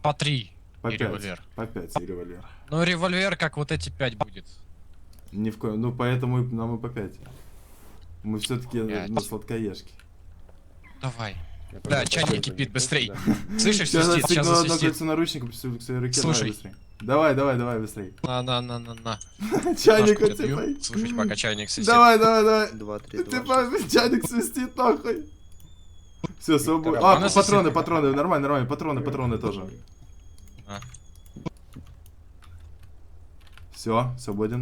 По 3. По И 5. револьвер. По 5 и револьвер. Ну, револьвер, как вот эти 5 будет. Ни в коем... Ну, поэтому нам и по 5. Мы все-таки Пять. на сладкоежке. Давай. Я Да, пойду чайник пойду, кипит, не быстрей. да. Слышишь, Сейчас свистит, сейчас отстегну одно засвистит. кольцо наручника к своей руке. Слушай. Давай, давай, быстрей. На. Чайник Ножку от тебе тебя. даю. Слушай, пока чайник свистит. Давай, давай. 2, 3, 2, Ты чайник свистит, нахуй. Все, свободно. Карабан А, свистит. патроны, нормально, патроны тоже. А. Все, свободен.